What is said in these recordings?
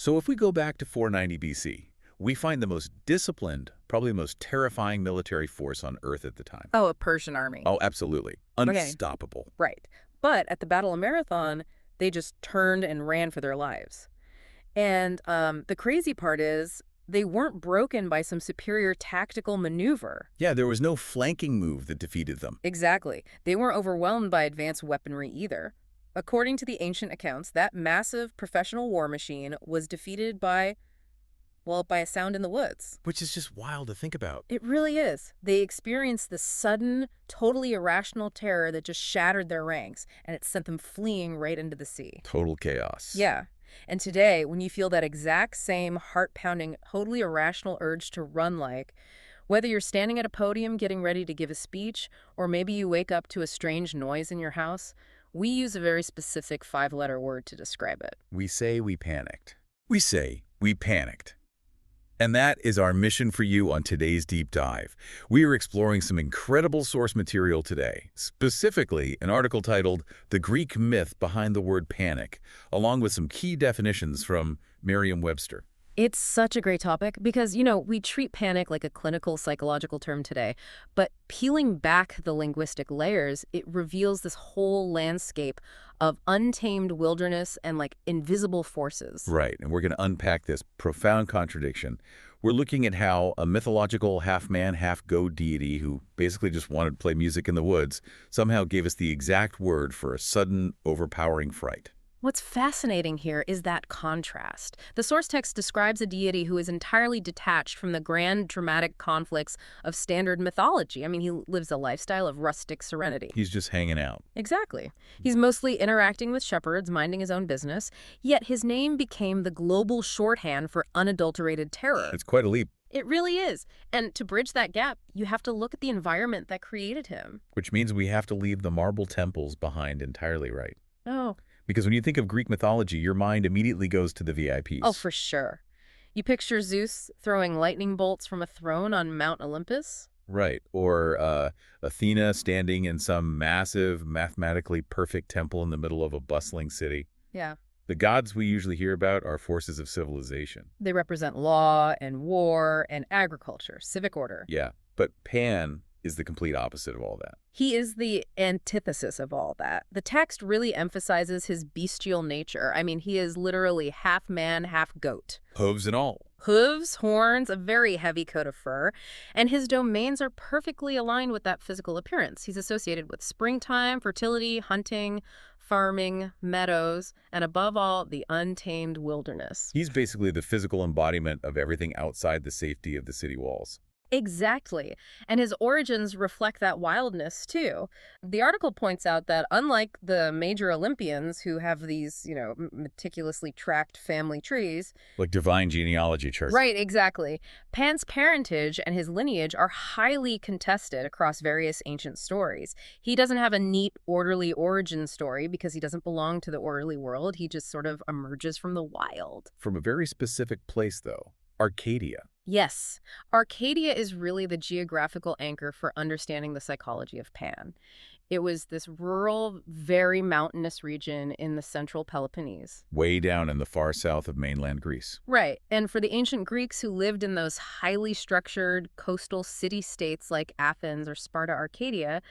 So if we go back to 490 BC, we find the most disciplined, probably the most terrifying military force on Earth at the time. Oh, a Persian army. Oh, absolutely. Unstoppable. Right. But at the Battle of Marathon, they just turned and ran for their lives. And the crazy part is they weren't broken by some superior tactical maneuver. Yeah, there was no flanking move that defeated them. Exactly. They weren't overwhelmed by advanced weaponry either. According to the ancient accounts, that massive professional war machine was defeated by, well, by a sound in the woods. Which is just wild to think about. It really is. They experienced this sudden, totally irrational terror that just shattered their ranks, and it sent them fleeing right into the sea. Total chaos. Yeah. And today, when you feel that exact same heart-pounding, totally irrational urge to run, like, whether you're standing at a podium getting ready to give a speech, or maybe you wake up to a strange noise in your house, we use a very specific 5-letter word to describe it. We say we panicked. We say we panicked. And that is our mission for you on today's deep dive. We are exploring some incredible source material today, specifically an article titled The Greek Myth Behind the Word Panic, along with some key definitions from Merriam-Webster. It's such a great topic because, we treat panic like a clinical psychological term today, but peeling back the linguistic layers, it reveals this whole landscape of untamed wilderness and, invisible forces. Right, and we're going to unpack this profound contradiction. We're looking at how a mythological half-man, half-goat deity who basically just wanted to play music in the woods somehow gave us the exact word for a sudden, overpowering fright. What's fascinating here is that contrast. The source text describes a deity who is entirely detached from the grand, dramatic conflicts of standard mythology. I mean, he lives a lifestyle of rustic serenity. He's just hanging out. Exactly. He's mostly interacting with shepherds, minding his own business, yet his name became the global shorthand for unadulterated terror. It's quite a leap. It really is. And to bridge that gap, you have to look at the environment that created him. Which means we have to leave the marble temples behind entirely, right? Oh. Because when you think of Greek mythology, your mind immediately goes to the VIPs. Oh, for sure. You picture Zeus throwing lightning bolts from a throne on Mount Olympus? Right. Or Athena standing in some massive, mathematically perfect temple in the middle of a bustling city. Yeah. The gods we usually hear about are forces of civilization. They represent law and war and agriculture, civic order. Yeah. But Pan is the complete opposite of all that. He is the antithesis of all that. The text really emphasizes his bestial nature. I mean, he is literally half man, half goat. Hooves and all. Hooves, horns, a very heavy coat of fur, and his domains are perfectly aligned with that physical appearance. He's associated with springtime, fertility, hunting, farming, meadows, and above all, the untamed wilderness. He's basically the physical embodiment of everything outside the safety of the city walls. Exactly. And his origins reflect that wildness, too. The article points out that unlike the major Olympians who have these, meticulously tracked family trees. Like divine genealogy charts. Right, exactly. Pan's parentage and his lineage are highly contested across various ancient stories. He doesn't have a neat, orderly origin story because he doesn't belong to the orderly world. He just sort of emerges from the wild. From a very specific place, though. Arcadia. Yes. Arcadia is really the geographical anchor for understanding the psychology of Pan. It was this rural, very mountainous region in the central Peloponnese. Way down in the far south of mainland Greece. Right. And for the ancient Greeks who lived in those highly structured coastal city-states like Athens or Sparta, Arcadia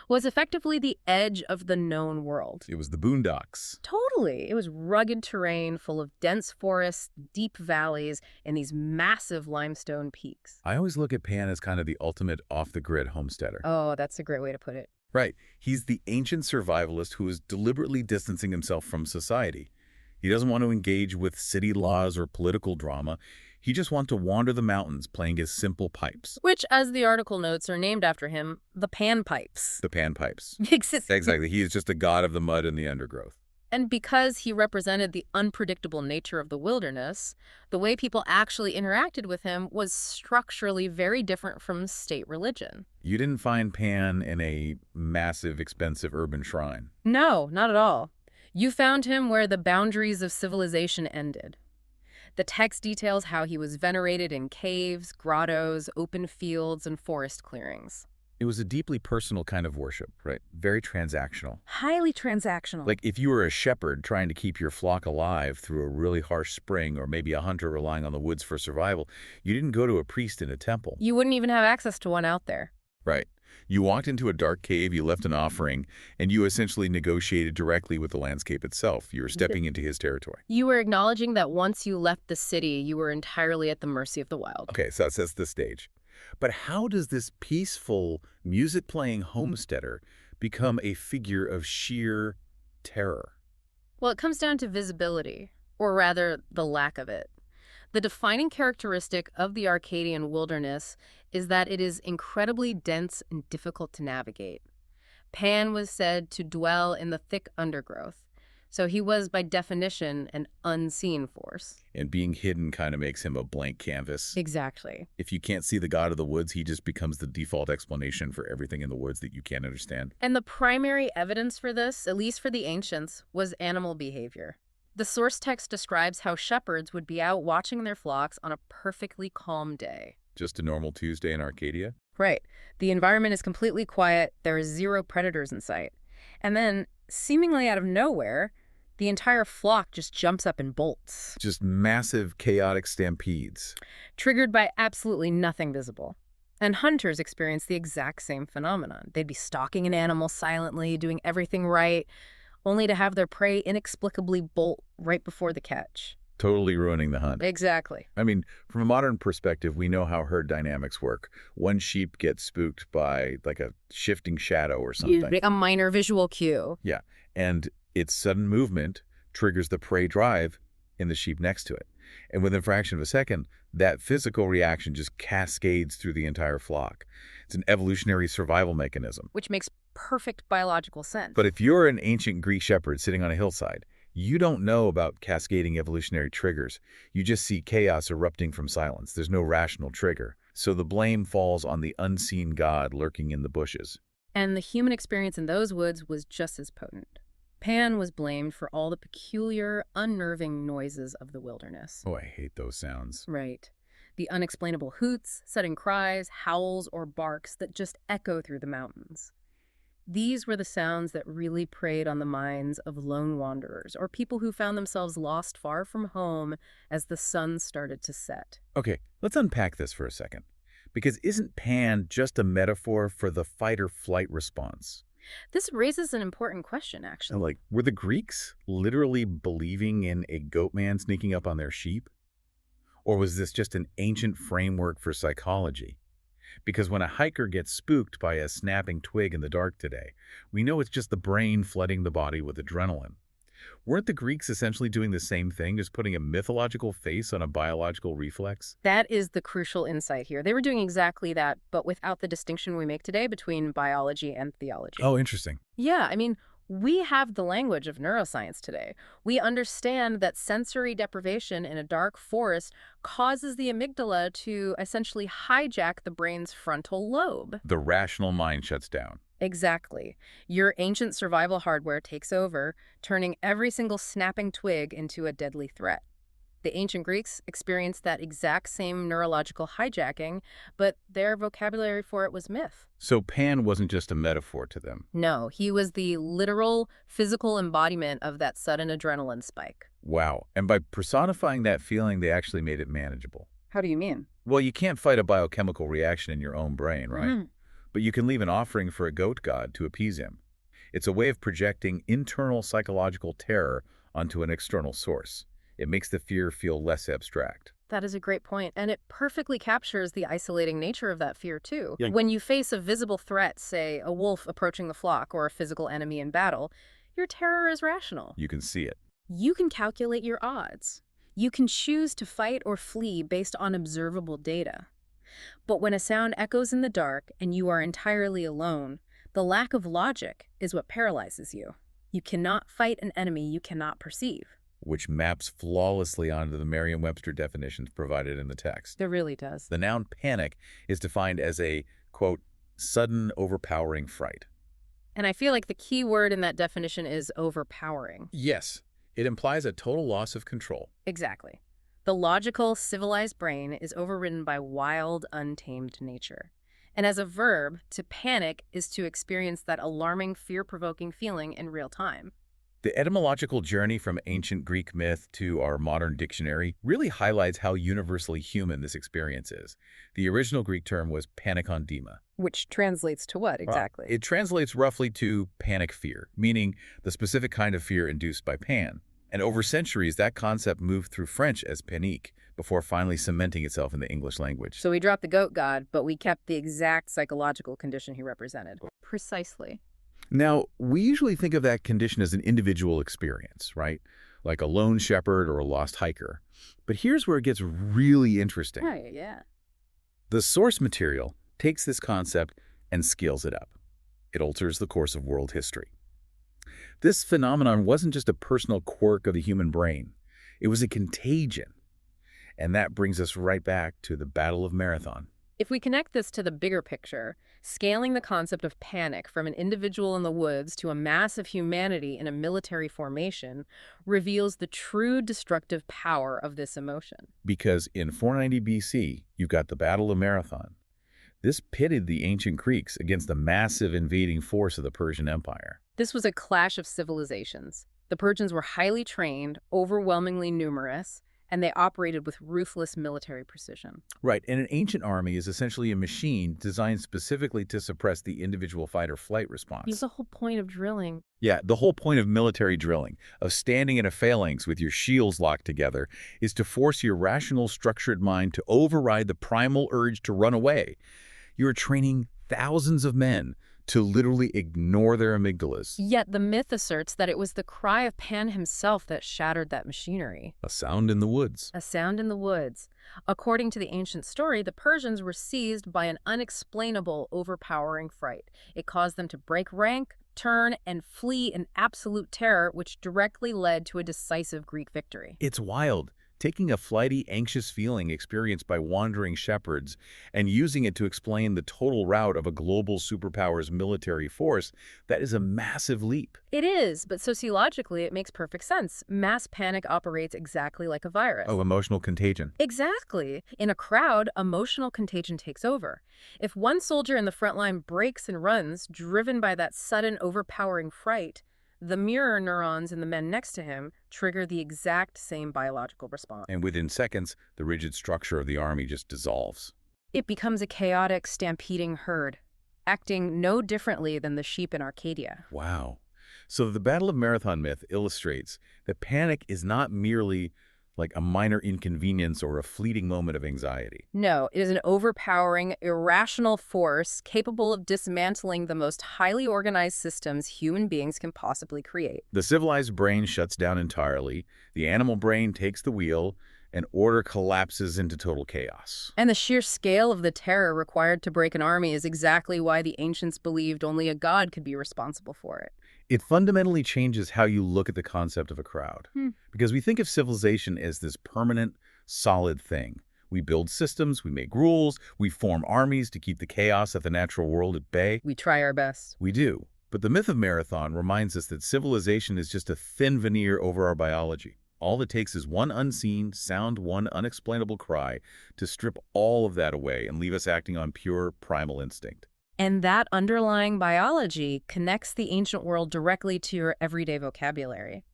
was effectively the edge of the known world. It was the boondocks. Totally. It was rugged terrain full of dense forests, deep valleys, and these massive limestone peaks. I always look at Pan as kind of the ultimate off-the-grid homesteader. Oh, that's a great way to put it. Right. He's the ancient survivalist who is deliberately distancing himself from society. He doesn't want to engage with city laws or political drama. He just wants to wander the mountains playing his simple pipes. Which, as the article notes, are named after him, the panpipes. The panpipes. Exactly. Exactly. He is just a god of the mud and the undergrowth. And because he represented the unpredictable nature of the wilderness, the way people actually interacted with him was structurally very different from state religion. You didn't find Pan in a massive, expensive urban shrine. No, not at all. You found him where the boundaries of civilization ended. The text details how he was venerated in caves, grottos, open fields, and forest clearings. It was a deeply personal kind of worship, right? Very transactional. Highly transactional. Like if you were a shepherd trying to keep your flock alive through a really harsh spring, or maybe a hunter relying on the woods for survival, you didn't go to a priest in a temple. You wouldn't even have access to one out there. Right. You walked into a dark cave, you left an offering, and you essentially negotiated directly with the landscape itself. You were stepping into his territory. You were acknowledging that once you left the city, you were entirely at the mercy of the wild. Okay, so that sets the stage. But how does this peaceful, music-playing homesteader become a figure of sheer terror? Well, it comes down to visibility, or rather, the lack of it. The defining characteristic of the Arcadian wilderness is that it is incredibly dense and difficult to navigate. Pan was said to dwell in the thick undergrowth, so he was, by definition, an unseen force. And being hidden kind of makes him a blank canvas. Exactly. If you can't see the god of the woods, he just becomes the default explanation for everything in the woods that you can't understand. And the primary evidence for this, at least for the ancients, was animal behavior. The source text describes how shepherds would be out watching their flocks on a perfectly calm day. Just a normal Tuesday in Arcadia? Right. The environment is completely quiet, there are zero predators in sight. And then, seemingly out of nowhere, the entire flock just jumps up and bolts. Just massive, chaotic stampedes. Triggered by absolutely nothing visible. And hunters experience the exact same phenomenon. They'd be stalking an animal silently, doing everything right, only to have their prey inexplicably bolt right before the catch. Totally ruining the hunt. Exactly. I mean, from a modern perspective, we know how herd dynamics work. One sheep gets spooked by like a shifting shadow or something. A minor visual cue. Yeah, and its sudden movement triggers the prey drive in the sheep next to it. And within a fraction of a second, that physical reaction just cascades through the entire flock. It's an evolutionary survival mechanism. Which makes perfect biological sense. But if you're an ancient Greek shepherd sitting on a hillside, you don't know about cascading evolutionary triggers. You just see chaos erupting from silence. There's no rational trigger. So the blame falls on the unseen god lurking in the bushes. And the human experience in those woods was just as potent. Pan was blamed for all the peculiar, unnerving noises of the wilderness. Oh, I hate those sounds. Right. The unexplainable hoots, sudden cries, howls, or barks that just echo through the mountains. These were the sounds that really preyed on the minds of lone wanderers, or people who found themselves lost far from home as the sun started to set. Okay, let's unpack this for a second. Because isn't Pan just a metaphor for the fight-or-flight response? This raises an important question, actually. Like, were the Greeks literally believing in a goat man sneaking up on their sheep? Or was this just an ancient framework for psychology? Because when a hiker gets spooked by a snapping twig in the dark today, we know it's just the brain flooding the body with adrenaline. Weren't the Greeks essentially doing the same thing, just putting a mythological face on a biological reflex? That is the crucial insight here. They were doing exactly that, but without the distinction we make today between biology and theology. Oh, interesting. Yeah, I mean, we have the language of neuroscience today. We understand that sensory deprivation in a dark forest causes the amygdala to essentially hijack the brain's frontal lobe. The rational mind shuts down. Exactly. Your ancient survival hardware takes over, turning every single snapping twig into a deadly threat. The ancient Greeks experienced that exact same neurological hijacking, but their vocabulary for it was myth. So Pan wasn't just a metaphor to them. No, he was the literal, physical embodiment of that sudden adrenaline spike. Wow. And by personifying that feeling, they actually made it manageable. How do you mean? Well, you can't fight a biochemical reaction in your own brain, right? Mm-hmm. But you can leave an offering for a goat god to appease him. It's a way of projecting internal psychological terror onto an external source. It makes the fear feel less abstract. That is a great point, and it perfectly captures the isolating nature of that fear, too. Yeah. When you face a visible threat, say a wolf approaching the flock or a physical enemy in battle, your terror is rational. You can see it. You can calculate your odds. You can choose to fight or flee based on observable data. But when a sound echoes in the dark and you are entirely alone, the lack of logic is what paralyzes you. You cannot fight an enemy you cannot perceive. Which maps flawlessly onto the Merriam-Webster definitions provided in the text. It really does. The noun panic is defined as a, quote, sudden overpowering fright. And I feel like the key word in that definition is overpowering. Yes, it implies a total loss of control. Exactly. The logical, civilized brain is overridden by wild, untamed nature. And as a verb, to panic is to experience that alarming, fear-provoking feeling in real time. The etymological journey from ancient Greek myth to our modern dictionary really highlights how universally human this experience is. The original Greek term was panikondema. Which translates to what exactly? It translates roughly to panic fear, meaning the specific kind of fear induced by pan. And over centuries, that concept moved through French as panique, before finally cementing itself in the English language. So we dropped the goat god, but we kept the exact psychological condition he represented. Precisely. Now, we usually think of that condition as an individual experience, right? Like a lone shepherd or a lost hiker. But here's where it gets really interesting. Right, yeah. The source material takes this concept and scales it up. It alters the course of world history. This phenomenon wasn't just a personal quirk of the human brain. It was a contagion. And that brings us right back to the Battle of Marathon. If we connect this to the bigger picture, scaling the concept of panic from an individual in the woods to a mass of humanity in a military formation reveals the true destructive power of this emotion. Because in 490 BC, you've got the Battle of Marathon. This pitted the ancient Greeks against the massive invading force of the Persian Empire. This was a clash of civilizations. The Persians were highly trained, overwhelmingly numerous, and they operated with ruthless military precision. Right, and an ancient army is essentially a machine designed specifically to suppress the individual fight-or-flight response. It's the whole point of drilling. Yeah, the whole point of military drilling, of standing in a phalanx with your shields locked together, is to force your rational, structured mind to override the primal urge to run away. You're training thousands of men to literally ignore their amygdalas. Yet the myth asserts that it was the cry of Pan himself that shattered that machinery. A sound in the woods. A sound in the woods. According to the ancient story, the Persians were seized by an unexplainable, overpowering fright. It caused them to break rank, turn, and flee in absolute terror, which directly led to a decisive Greek victory. It's wild. Taking a flighty, anxious feeling experienced by wandering shepherds and using it to explain the total rout of a global superpower's military force, that is a massive leap. It is, but sociologically it makes perfect sense. Mass panic operates exactly like a virus. Oh, emotional contagion. Exactly. In a crowd, emotional contagion takes over. If one soldier in the front line breaks and runs, driven by that sudden, overpowering fright, the mirror neurons in the men next to him trigger the exact same biological response. And within seconds, the rigid structure of the army just dissolves. It becomes a chaotic, stampeding herd, acting no differently than the sheep in Arcadia. Wow. So the Battle of Marathon myth illustrates that panic is not merely like a minor inconvenience or a fleeting moment of anxiety. No, it is an overpowering, irrational force capable of dismantling the most highly organized systems human beings can possibly create. The civilized brain shuts down entirely, the animal brain takes the wheel, and order collapses into total chaos. And the sheer scale of the terror required to break an army is exactly why the ancients believed only a god could be responsible for it. It fundamentally changes how you look at the concept of a crowd. Because we think of civilization as this permanent, solid thing. We build systems, we make rules, we form armies to keep the chaos of the natural world at bay. We try our best. We do. But the myth of Marathon reminds us that civilization is just a thin veneer over our biology. All it takes is one unseen sound, one unexplainable cry to strip all of that away and leave us acting on pure primal instinct. And that underlying biology connects the ancient world directly to your everyday vocabulary.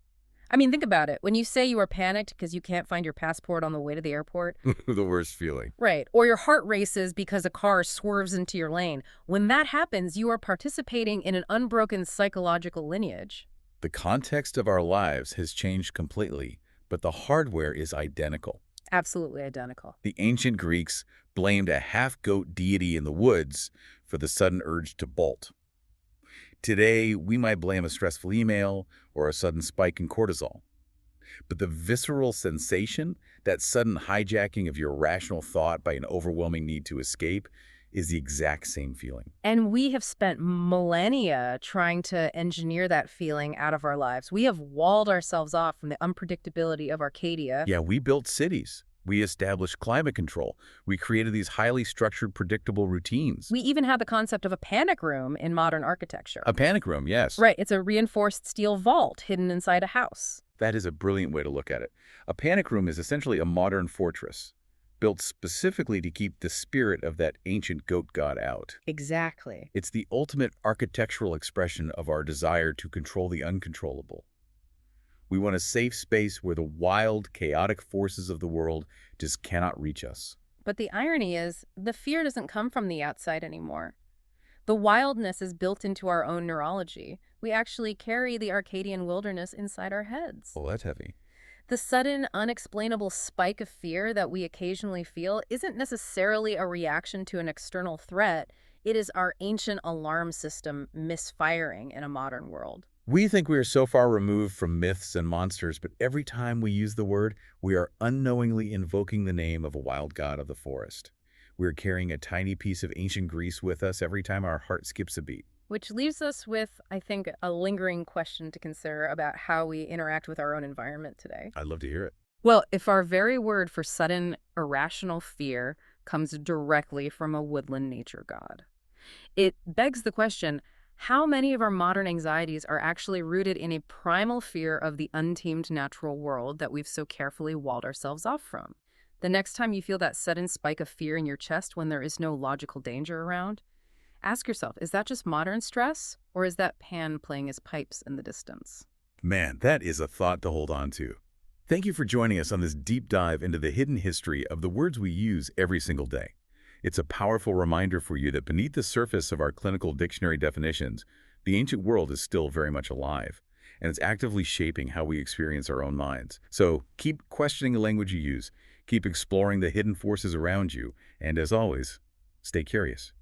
I mean, think about it. When you say you are panicked because you can't find your passport on the way to the airport. The worst feeling. Right. Or your heart races because a car swerves into your lane. When that happens, you are participating in an unbroken psychological lineage. The context of our lives has changed completely, but the hardware is identical. Absolutely identical. The ancient Greeks blamed a half-goat deity in the woods for the sudden urge to bolt. Today, we might blame a stressful email or a sudden spike in cortisol. But the visceral sensation, that sudden hijacking of your rational thought by an overwhelming need to escape, is the exact same feeling. And we have spent millennia trying to engineer that feeling out of our lives. We have walled ourselves off from the unpredictability of Arcadia. Yeah, we built cities. We established climate control. We created these highly structured, predictable routines. We even have the concept of a panic room in modern architecture. A panic room, yes. Right, it's a reinforced steel vault hidden inside a house. That is a brilliant way to look at it. A panic room is essentially a modern fortress. built specifically to keep the spirit of that ancient goat god out. Exactly. It's the ultimate architectural expression of our desire to control the uncontrollable. We want a safe space where the wild, chaotic forces of the world just cannot reach us. But the irony is, the fear doesn't come from the outside anymore. The wildness is built into our own neurology. We actually carry the Arcadian wilderness inside our heads. Oh, that's heavy. The sudden, unexplainable spike of fear that we occasionally feel isn't necessarily a reaction to an external threat. It is our ancient alarm system misfiring in a modern world. We think we are so far removed from myths and monsters, but every time we use the word, we are unknowingly invoking the name of a wild god of the forest. We are carrying a tiny piece of ancient Greece with us every time our heart skips a beat. Which leaves us with, I think, a lingering question to consider about how we interact with our own environment today. I'd love to hear it. Well, if our very word for sudden, irrational fear comes directly from a woodland nature god, it begs the question, how many of our modern anxieties are actually rooted in a primal fear of the untamed natural world that we've so carefully walled ourselves off from? The next time you feel that sudden spike of fear in your chest when there is no logical danger around, ask yourself, is that just modern stress, or is that Pan playing his pipes in the distance? Man, that is a thought to hold on to. Thank you for joining us on this deep dive into the hidden history of the words we use every single day. It's a powerful reminder for you that beneath the surface of our clinical dictionary definitions, the ancient world is still very much alive, and it's actively shaping how we experience our own minds. So keep questioning the language you use, keep exploring the hidden forces around you, and as always, stay curious.